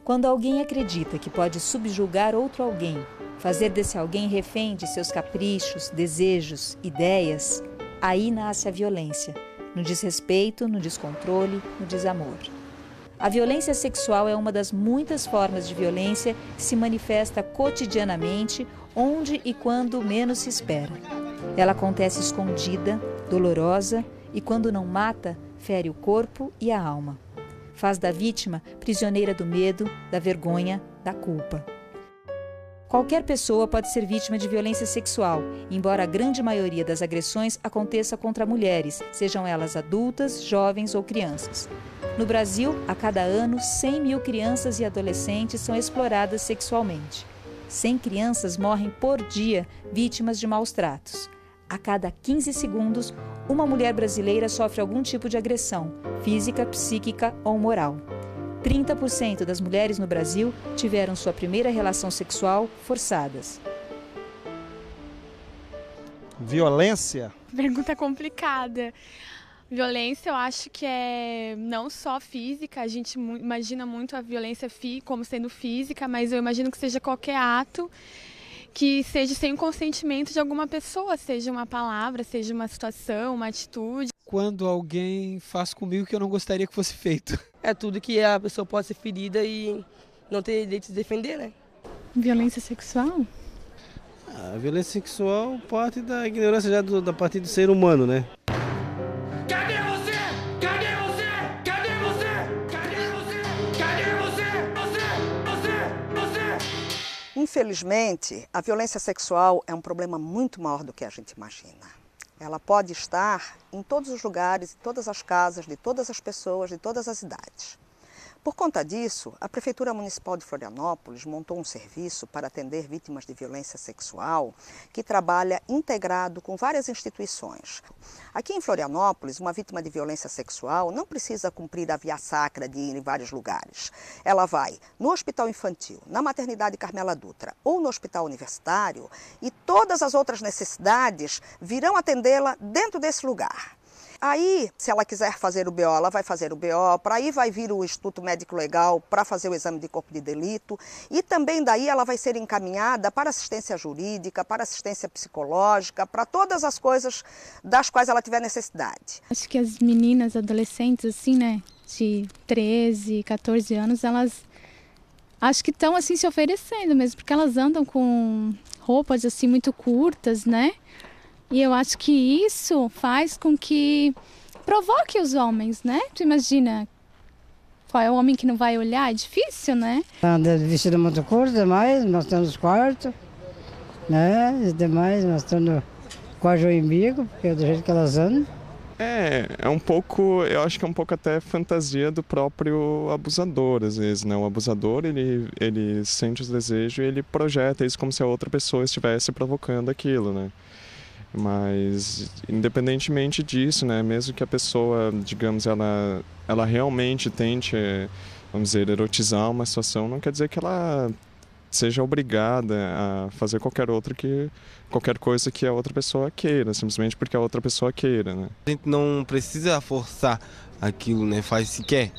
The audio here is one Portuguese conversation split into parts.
Quando alguém acredita que pode subjugar outro alguém, fazer desse alguém refém de seus caprichos, desejos, ideias, aí nasce a violência, no desrespeito, no descontrole, no desamor. A violência sexual é uma das muitas formas de violência que se manifesta cotidianamente, onde e quando menos se espera. Ela acontece escondida, dolorosa e, quando não mata, fere o corpo e a alma. Faz da vítima prisioneira do medo, da vergonha, da culpa. Qualquer pessoa pode ser vítima de violência sexual, embora a grande maioria das agressões aconteça contra mulheres, sejam elas adultas, jovens ou crianças. No Brasil, a cada ano, 100 mil crianças e adolescentes são exploradas sexualmente. 100 crianças morrem por dia vítimas de maus tratos. A cada 15 segundos, uma mulher brasileira sofre algum tipo de agressão, física, psíquica ou moral. 30% das mulheres no Brasil tiveram sua primeira relação sexual forçadas. Violência? Pergunta complicada. Violência, eu acho que é não só física, a gente imagina muito a violência como sendo física, mas eu imagino que seja qualquer ato que seja sem o consentimento de alguma pessoa, seja uma palavra, seja uma situação, uma atitude. Quando alguém faz comigo que eu não gostaria que fosse feito. É tudo que a pessoa pode ser ferida e não ter direito de se defender, né? Violência sexual? A violência sexual parte da ignorância já da parte do ser humano, né? Cadê você? Cadê você? Cadê você? Cadê você? Cadê você? Infelizmente, a violência sexual é um problema muito maior do que a gente imagina. Ela pode estar em todos os lugares, em todas as casas, de todas as pessoas, de todas as idades. Por conta disso, a Prefeitura Municipal de Florianópolis montou um serviço para atender vítimas de violência sexual que trabalha integrado com várias instituições. Aqui em Florianópolis, uma vítima de violência sexual não precisa cumprir a via sacra de ir em vários lugares. Ela vai no Hospital Infantil, na Maternidade Carmela Dutra ou no Hospital Universitário e todas as outras necessidades virão atendê-la dentro desse lugar. Aí, se ela quiser fazer o BO, ela vai fazer o BO, para aí vai vir o Instituto Médico Legal para fazer o exame de corpo de delito e também daí ela vai ser encaminhada para assistência jurídica, para assistência psicológica, para todas as coisas das quais ela tiver necessidade. Acho que as meninas, adolescentes, assim, né, de 13, 14 anos, elas acho que estão assim se oferecendo mesmo, porque elas andam com roupas assim muito curtas, né? E eu acho que isso faz com que provoque os homens, né? Tu imagina, qual é o homem que não vai olhar? É difícil, né? Anda vestido muito curto, demais, mostrando os quartos, né? E demais, mostrando quase o umbigo, porque é do jeito que elas andam. É um pouco, eu acho que é um pouco até fantasia do próprio abusador, às vezes, né? O abusador, ele sente os desejos e ele projeta isso como se a outra pessoa estivesse provocando aquilo, né? Mas, independentemente disso, né, mesmo que a pessoa, digamos, ela realmente tente, vamos dizer, erotizar uma situação, não quer dizer que ela seja obrigada a fazer qualquer coisa que a outra pessoa queira, simplesmente porque a outra pessoa queira, né? A gente não precisa forçar aquilo, né? Faz se quer.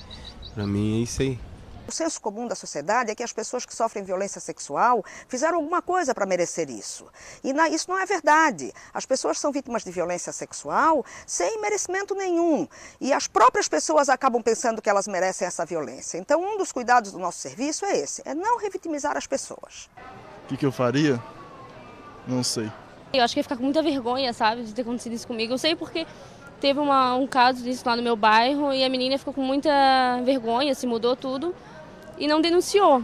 Pra mim é isso aí. O senso comum da sociedade é que as pessoas que sofrem violência sexual fizeram alguma coisa para merecer isso. E isso não é verdade. As pessoas são vítimas de violência sexual sem merecimento nenhum. E as próprias pessoas acabam pensando que elas merecem essa violência. Então, um dos cuidados do nosso serviço é esse, é não revitimizar as pessoas. O que eu faria? Não sei. Eu acho que ia ficar com muita vergonha, sabe, de ter acontecido isso comigo. Eu sei porque teve um caso disso lá no meu bairro e a menina ficou com muita vergonha, se mudou tudo. E não denunciou.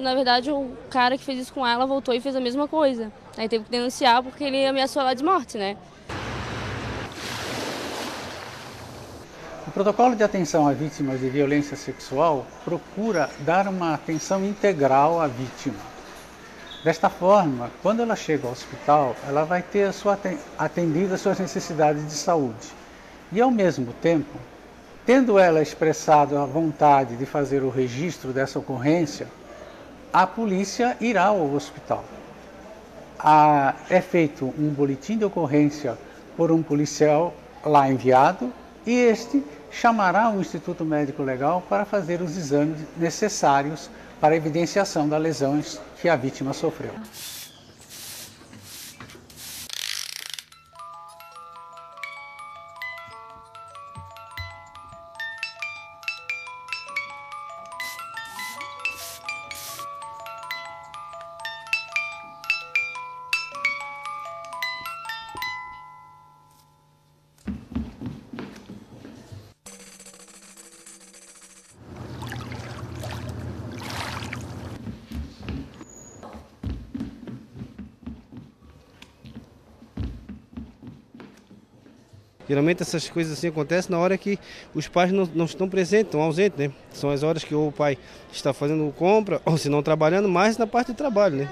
Na verdade, o cara que fez isso com ela voltou e fez a mesma coisa. Aí teve que denunciar porque ele ameaçou ela de morte, né? O protocolo de atenção a vítimas de violência sexual procura dar uma atenção integral à vítima. Desta forma, quando ela chega ao hospital, ela vai ter atendida às suas necessidades de saúde. E, ao mesmo tempo, tendo ela expressado a vontade de fazer o registro dessa ocorrência, a polícia irá ao hospital. É feito um boletim de ocorrência por um policial lá enviado e este chamará o Instituto Médico Legal para fazer os exames necessários para a evidenciação das lesões que a vítima sofreu. Geralmente essas coisas assim acontecem na hora que os pais não estão presentes, estão ausentes, né? São as horas que ou o pai está fazendo compra, ou se não trabalhando, mais na parte de trabalho, né?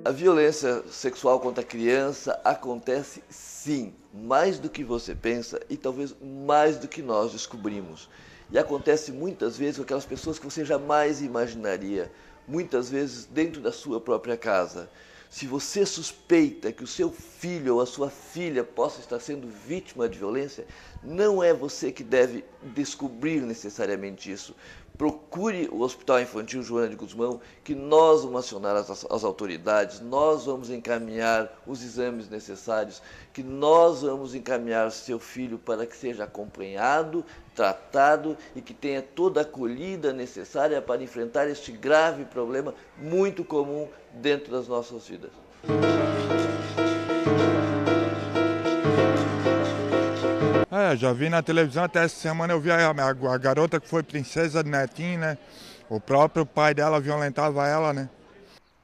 A violência sexual contra a criança acontece sim, mais do que você pensa e talvez mais do que nós descobrimos. E acontece muitas vezes com aquelas pessoas que você jamais imaginaria, muitas vezes dentro da sua própria casa. Se você suspeita que o seu filho ou a sua filha possa estar sendo vítima de violência, não é você que deve descobrir necessariamente isso. Procure o Hospital Infantil Joana de Guzmão, que nós vamos acionar as autoridades, nós vamos encaminhar os exames necessários, que nós vamos encaminhar seu filho para que seja acompanhado, tratado e que tenha toda a acolhida necessária para enfrentar este grave problema muito comum dentro das nossas vidas. Já vi na televisão, até essa semana eu vi a garota que foi princesa de Netinho, né? O próprio pai dela violentava ela, né?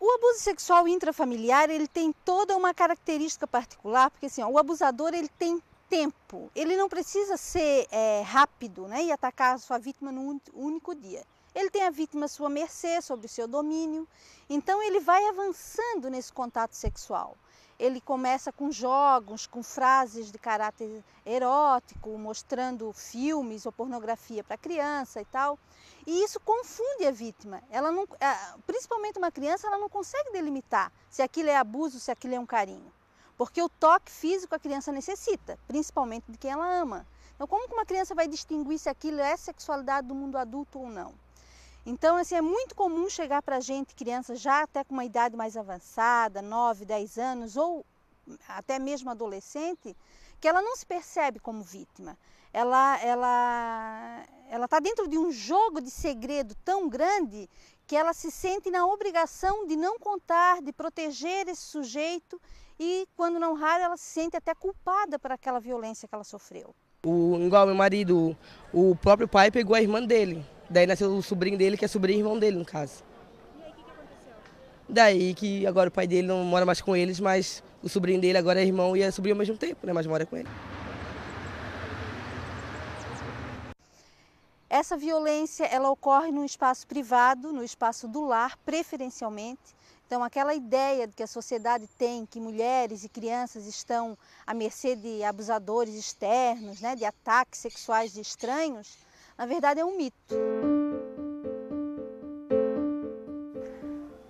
O abuso sexual intrafamiliar, ele tem toda uma característica particular, porque assim, o abusador ele tem tempo, ele não precisa ser rápido, né, e atacar a sua vítima num único dia. Ele tem a vítima à sua mercê, sob o seu domínio, então ele vai avançando nesse contato sexual. Ele começa com jogos, com frases de caráter erótico, mostrando filmes ou pornografia para a criança e tal. E isso confunde a vítima. Ela não, principalmente uma criança, ela não consegue delimitar se aquilo é abuso, se aquilo é um carinho. Porque o toque físico a criança necessita, principalmente de quem ela ama. Então, como que uma criança vai distinguir se aquilo é sexualidade do mundo adulto ou não? Então, assim, é muito comum chegar para a gente, crianças já até com uma idade mais avançada, 9, 10 anos, ou até mesmo adolescente, que ela não se percebe como vítima. Ela está dentro de um jogo de segredo tão grande que ela se sente na obrigação de não contar, de proteger esse sujeito e, quando não raro, ela se sente até culpada por aquela violência que ela sofreu. Igual meu marido, o próprio pai pegou a irmã dele. Daí nasceu o sobrinho dele, que é sobrinho e irmão dele, no caso. E aí, o que aconteceu? Daí que agora o pai dele não mora mais com eles, mas o sobrinho dele agora é irmão e é sobrinho ao mesmo tempo, né? Mas mora com ele. Essa violência, ela ocorre no espaço privado, no espaço do lar, preferencialmente. Então, aquela ideia de que a sociedade tem, que mulheres e crianças estão à mercê de abusadores externos, né, de ataques sexuais de estranhos, na verdade é um mito.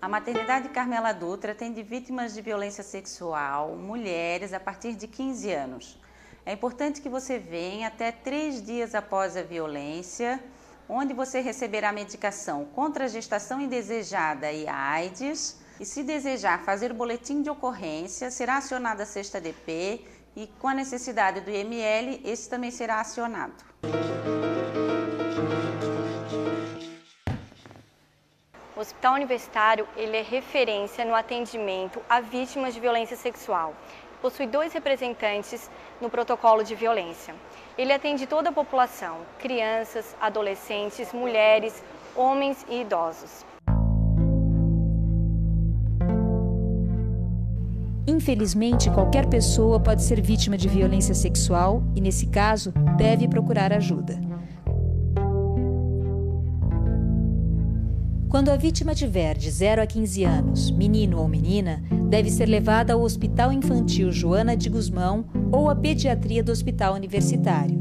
A maternidade Carmela Dutra atende vítimas de violência sexual, mulheres a partir de 15 anos. É importante que você venha até 3 dias após a violência, onde você receberá medicação contra a gestação indesejada e AIDS. E se desejar fazer o boletim de ocorrência, será acionada a cesta DP e com a necessidade do IML, esse também será acionado. O Hospital Universitário ele é referência no atendimento a vítimas de violência sexual. Possui 2 representantes no protocolo de violência. Ele atende toda a população, crianças, adolescentes, mulheres, homens e idosos. Infelizmente, qualquer pessoa pode ser vítima de violência sexual e, nesse caso, deve procurar ajuda. Quando a vítima tiver de 0 a 15 anos, menino ou menina, deve ser levada ao Hospital Infantil Joana de Guzmão ou à pediatria do Hospital Universitário.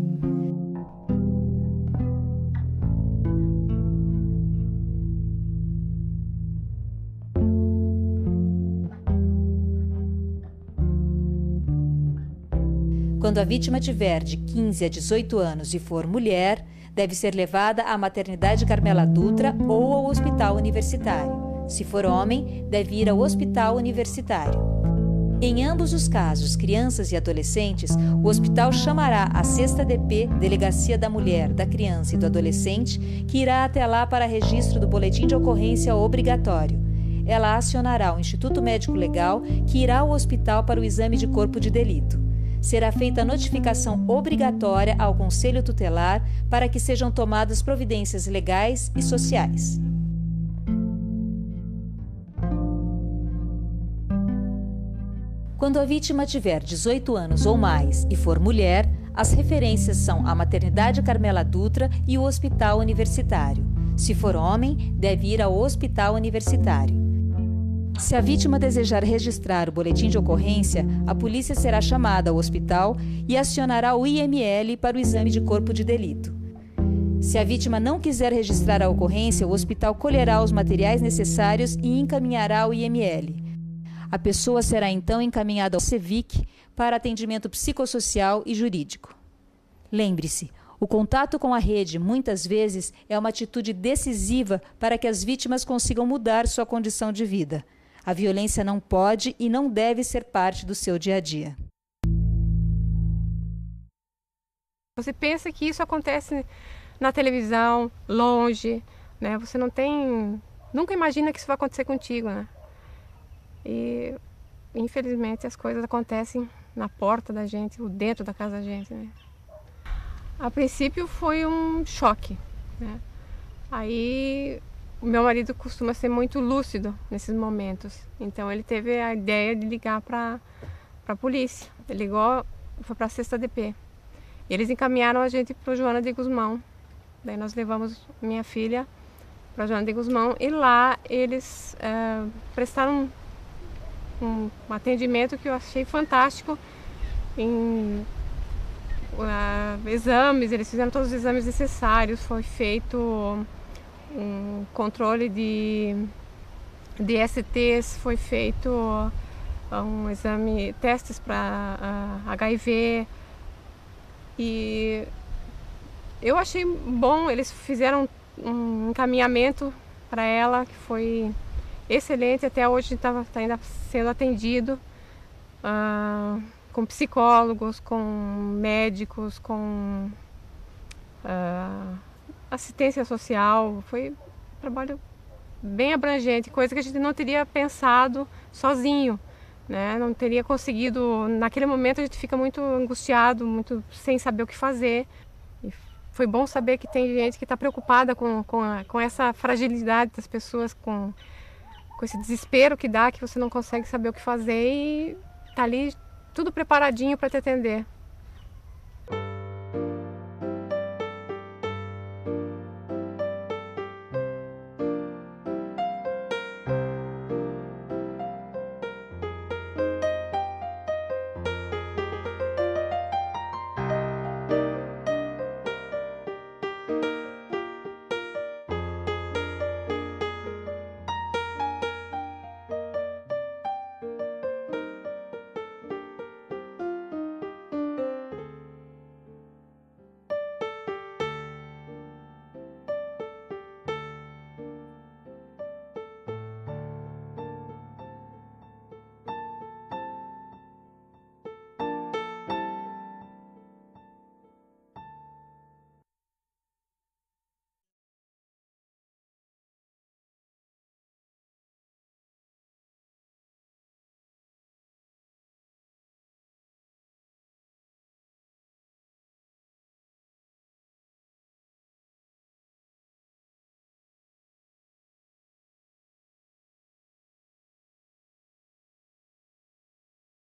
Quando a vítima tiver de 15 a 18 anos e for mulher, deve ser levada à Maternidade Carmela Dutra ou ao Hospital Universitário. Se for homem, deve ir ao Hospital Universitário. Em ambos os casos, crianças e adolescentes, o hospital chamará a 6ª DP, Delegacia da Mulher, da Criança e do Adolescente, que irá até lá para registro do boletim de ocorrência obrigatório. Ela acionará o Instituto Médico Legal, que irá ao hospital para o exame de corpo de delito. Será feita a notificação obrigatória ao Conselho Tutelar para que sejam tomadas providências legais e sociais. Quando a vítima tiver 18 anos ou mais e for mulher, as referências são a Maternidade Carmela Dutra e o Hospital Universitário. Se for homem, deve ir ao Hospital Universitário. Se a vítima desejar registrar o boletim de ocorrência, a polícia será chamada ao hospital e acionará o IML para o exame de corpo de delito. Se a vítima não quiser registrar a ocorrência, o hospital colherá os materiais necessários e encaminhará ao IML. A pessoa será então encaminhada ao CEVIC para atendimento psicossocial e jurídico. Lembre-se, o contato com a rede, muitas vezes, é uma atitude decisiva para que as vítimas consigam mudar sua condição de vida. A violência não pode e não deve ser parte do seu dia a dia. Você pensa que isso acontece na televisão, longe, né? Você nunca imagina que isso vai acontecer contigo, né? E infelizmente as coisas acontecem na porta da gente, ou dentro da casa da gente, né? A princípio foi um choque, né? Aí o meu marido costuma ser muito lúcido nesses momentos, então ele teve a ideia de ligar para a polícia. Ele ligou, foi para a 6ª DP. Eles encaminharam a gente para o Joana de Guzmão. Daí nós levamos minha filha para Joana de Guzmão e lá eles prestaram um atendimento que eu achei fantástico em exames. Eles fizeram todos os exames necessários, foi feito um controle de STs, foi feito um exame, testes para HIV, e eu achei bom. Eles fizeram um encaminhamento para ela que foi excelente. Até hoje está ainda sendo atendido com psicólogos, com médicos, com assistência social. Foi um trabalho bem abrangente, coisa que a gente não teria pensado sozinho, né? Não teria conseguido. Naquele momento a gente fica muito angustiado, muito sem saber o que fazer. E foi bom saber que tem gente que está preocupada com essa fragilidade das pessoas, com esse desespero que dá, que você não consegue saber o que fazer, e está ali tudo preparadinho para te atender.